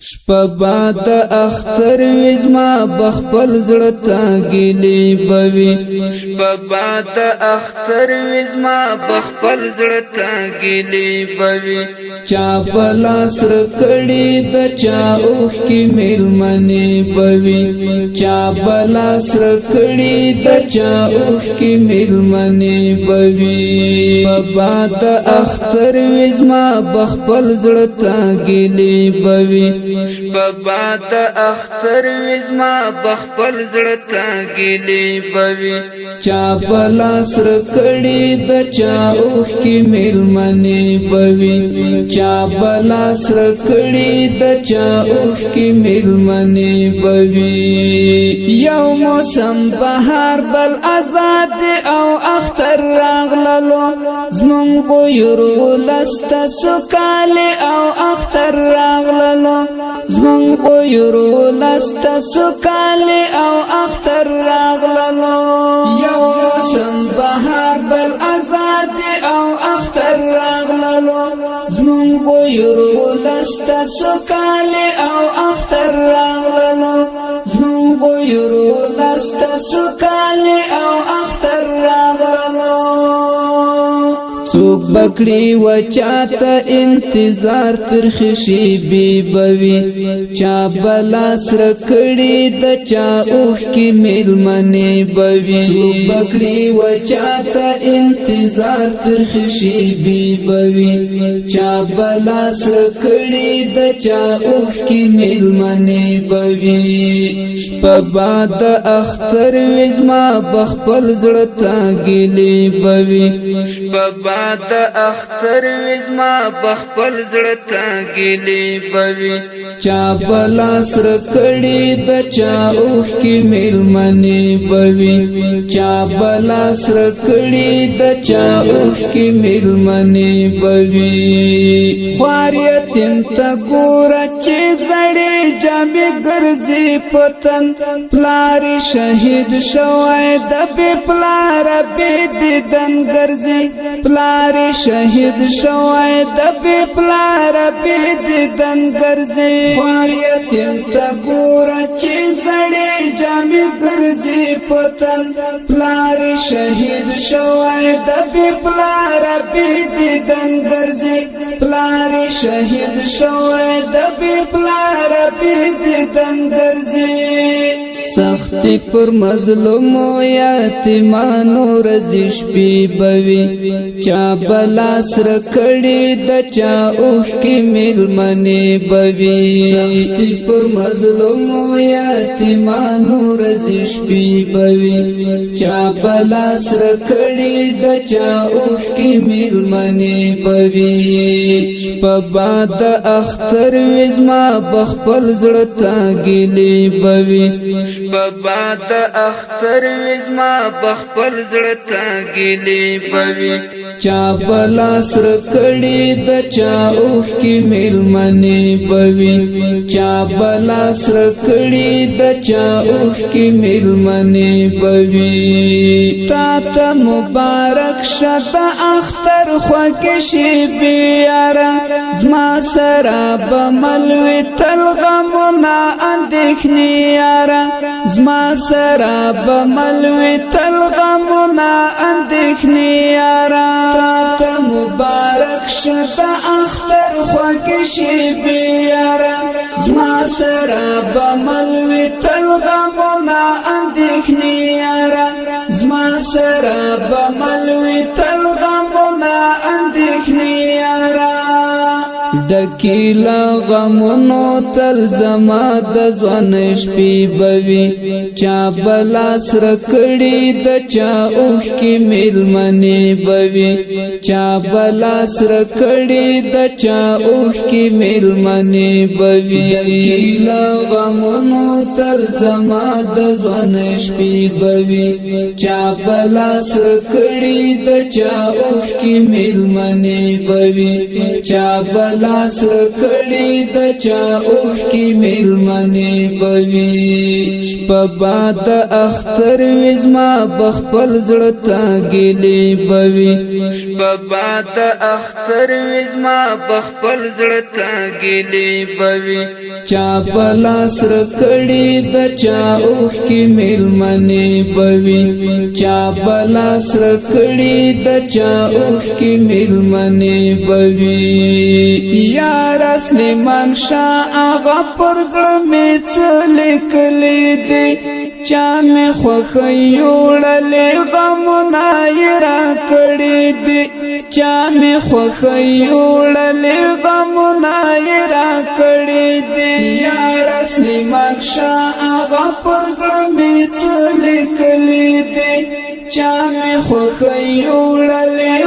شپه د اختر وزما بخپل زړه تا ګلې بوي شپه د اختر وزما بخپل زړه تا ګلې بوي چا بلا سر کړي د چا اوخ کی میلمنې بوي چا بلا سر کړي د چا اوخ کی میلمنې بوي شپه د اختر وزما بخپل زړه تا ګلې بوي شپه د اختر وزما بخپل زړه تا ګلې بوي چا بلا سر کړي د چا اوخ کی میلمنې بوي چا بلا سر کړي د چا اوخ کی میلمنې بوي یو موسم بهار بل آزاد او اختر راغللو زمون غیرو لست سکال او اختر راغللو زمون غیرو لست سکال او اختر راغللو یو موسم بهار بل آزاد او اختر راغللو زمون غیرو لست سکال او اختر راغللو زمون غیرو لست سکال او اختر راغللو څوک بکړي و چاته انتظار تر خشي بي بوي چا بلا سر کړي د چا اوخ کی میلمنې بوي څوک بکړي و چاته انتظار تر خشي بي بوي چا بلا سر کړي د چا اوخ کی میلمنې بوي شپه د اختر وزما بخپل زړه تا ګلې بوي شپه د اختر وزما بخپل زړه تا ګلې بوي چا بلا سر کړي د چا اوخ کی میلمنې بوي چا بلا سر کړي د چا اوخ کی میلمنې بوي خوار یتیم تا ګور چې زړې جامې ګرځي پتن پلار شهید شوی د بی پلار بی دیدن ګرځي پلار شهید شوی د بی پلار بی دیدن ګرځي خوار یتیم تا ګور چې زړې جامې ګرځي پتن پلار شهید شوی د بی پلار بی دیدن ګرځي پلار شهید شوی د بی پلار بی دیدن ګرځي سختی پر مظلوم یتیمانو رزي شپې بوي چا بلا سر کړي د چا اوخ کی میلمنې بوي سختی پر مظلوم یتیمانو رزي شپې بوي چا بلا سر کړي د چا اوخ کی میلمنې بوي شپه د اختر وزما بخپل زړه تا ګلې بوي شپه د اختر وزما بخپل زړه تا ګلې بوي چا بلا سر کړي د چا اوخ کی میلمنې بوي چا بلا سر کړي د چا اوخ کی میلمنې بوي تا ته مبارک شه اختر خوږ شي بیاره زما سره بملوي تل غمونه اندېښنې یاره زما سره بملوي تل غمونه اندېښنې یاره تا مبارک شه اختر خوږ شي بیاره زما سره بملوي تل غمونه اندېښنې یاره زما سره بملوي تل غمونه اندېښنې یاره ډکیلا غمونو تل زما د ځوان شپې بوي چا بلا سر کړي د چا اوخ کی میلمنې بوي چا بلا سر کړي د چا اوخ کی میلمنې بوي ډکیلا غمونو تل زما د ځوان شپې بوي چا بلا سر کړي د چا اوخ کی میلمنې بوي چا بلا رکړي د چا اوخ کی میلمنې بوي شپه باد اختر وزما بخپل زړه تا ګلې بوي شپه باد اختر وزما بخپل زړه تا ګلې بوي چا بلاس رکړي د چا اوخ کی میلمنې بوي چا بلاس رکړي د چا اوخ کی میلمنې بوي یار سلیمان شاه آغا پر زړه می څه لیکلي دي چا می خوښي وړلې غمونه یې راکړي دي چا می خوښي وړلې غمونه یې راکړي دي یار سلیمان شاه آغا پر زړه می څه لیکلي دي چا می خوښي وړلې